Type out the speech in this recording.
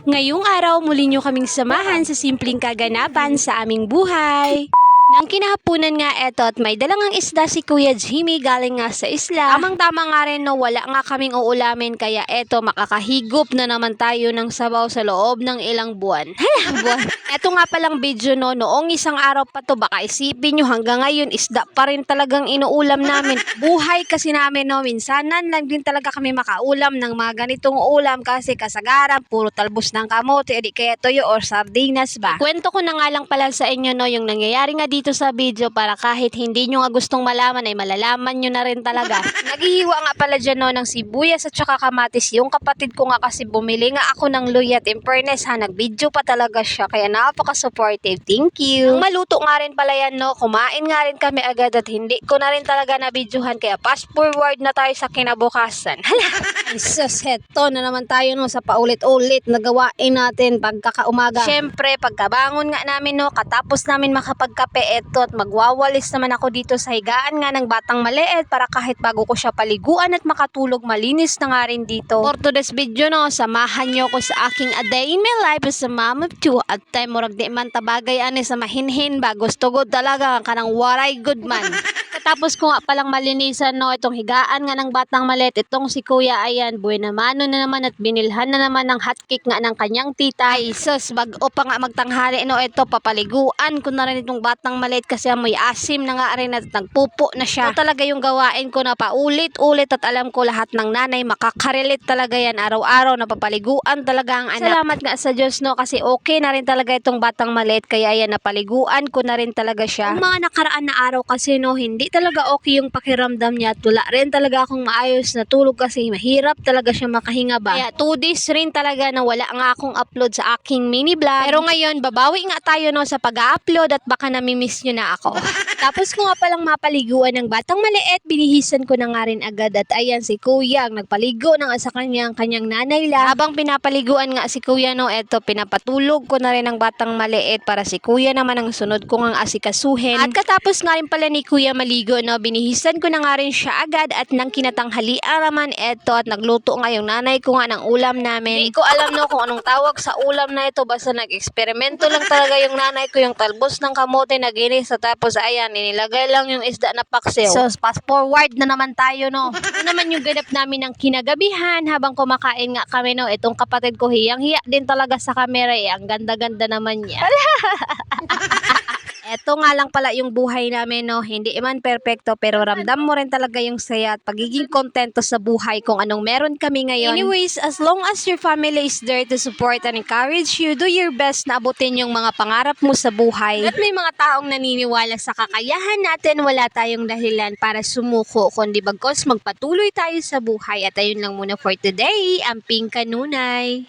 Ngayong araw muli nyo kaming samahan sa simpleng kaganapan sa aming buhay. Nang kinahaponan nga eto at may dalangang isda si Kuya Jimmy galing nga sa isla. Tamang-tama nga rin no, wala nga kaming uulamin kaya eto makakahigop na naman tayo ng sabaw sa loob ng ilang buwan. Buwan. Eto nga palang video no, noong isang araw pa to, baka isipin nyo hanggang ngayon isda pa rin talagang inuulam namin. Buhay kasi namin no, minsanan lang din talaga kami makaulam ng mga ganitong ulam kasi kasagaran puro talbos ng kamote, edi kaya toyo or sardinas ba. Kwento ko na nga lang pala sa inyo no, yung nangyayari nga dito sa video para kahit hindi nyo nga gustong malaman ay malalaman nyo na rin talaga. Naghihiwa nga pala dyan no, ng sibuyas at saka kamatis. Yung kapatid ko nga kasi bumili nga ako ng luyat. In fairness ha, nag-video pa talaga siya kaya napaka-supportive. Thank you. Nang maluto nga rin pala yan no, kumain nga rin kami agad at hindi ko na rin talaga na-videohan kaya fast forward na tayo sa kinabukasan. Hala! Sus, heto na naman tayo no sa paulit-ulit na gawain natin pagkakaumaga. Syempre, pagkabangon nga namin no, katapos namin makapagkape eto at magwawalis naman ako dito sa higaan nga ng batang maliit para kahit bago ko siya paliguan at makatulog malinis na nga rin dito. For today's video no, samahan nyo ko sa aking a day in my life as a mom of two at time murag di man tabagay ani sa mahinhin ba gusto god talaga kanang waray good man. Tapos ko nga palang malinisan no, itong higaan nga ng batang maliit, itong si Kuya ayan, buenamano na naman at binilhan na naman ng hotcake nga ng kanyang tita. Ay sus, bago pa nga magtanghali no, ito papaliguan ko na rin itong batang maliit kasi amoy asim na nga rin at nagpupo na siya. Ito talaga yung gawain ko na paulit-ulit at alam ko lahat ng nanay makakarelit talaga yan araw-araw na papaliguan talaga ang anak. Salamat nga sa Diyos no, kasi okay na rin talaga itong batang maliit kaya ayan napaliguan ko na rin talaga siya. Ang mga nakaraan na araw kasi no, hindi talaga okay yung pakiramdam niya at wala rin talaga akong maayos na tulog kasi mahirap talaga siya makahinga ba. Kaya 2 days rin talaga na wala nga akong upload sa aking mini vlog. Pero ngayon babawi nga tayo no sa pag-upload at baka namimiss nyo na ako. Tapos ko nga palang mapaliguan ng batang maliit, binihisan ko na nga rin agad at ayan si Kuya ang nagpaligo na nga sa kanyang nanay lang. Habang pinapaliguan nga si Kuya no, eto pinapatulog ko na rin ang batang maliit para si Kuya naman ang sunod ko ngang asikasuhin. At katapos nga rin pala ni Kuya maligo no, binihisan ko na nga rin siya agad at nang kinatanghalian naman eto at nagluto nga yung nanay ko nga ng ulam namin. Hindi ko alam no kung anong tawag sa ulam na ito, basta nag-eksperimento lang talaga yung nanay ko, yung talbos ng kamote na ginis at tapos ayan, inilagay lang yung isda na paksiw. So fast forward na naman tayo no. Ito naman yung ganap namin ng kinagabihan habang kumakain nga kami no, itong kapatid ko hiyang-hiya din talaga sa camera eh, ang ganda-ganda naman niya. Eto nga lang pala yung buhay namin no, hindi man perfecto pero ramdam mo rin talaga yung saya at pagiging kontento sa buhay kung anong meron kami ngayon. Anyways, as long as your family is there to support and encourage you, do your best na abutin yung mga pangarap mo sa buhay. At may mga taong naniniwala sa kakayahan natin, wala tayong dahilan para sumuko, kundi bagkos magpatuloy tayo sa buhay. At ayun lang muna for today, Amping Kanunay.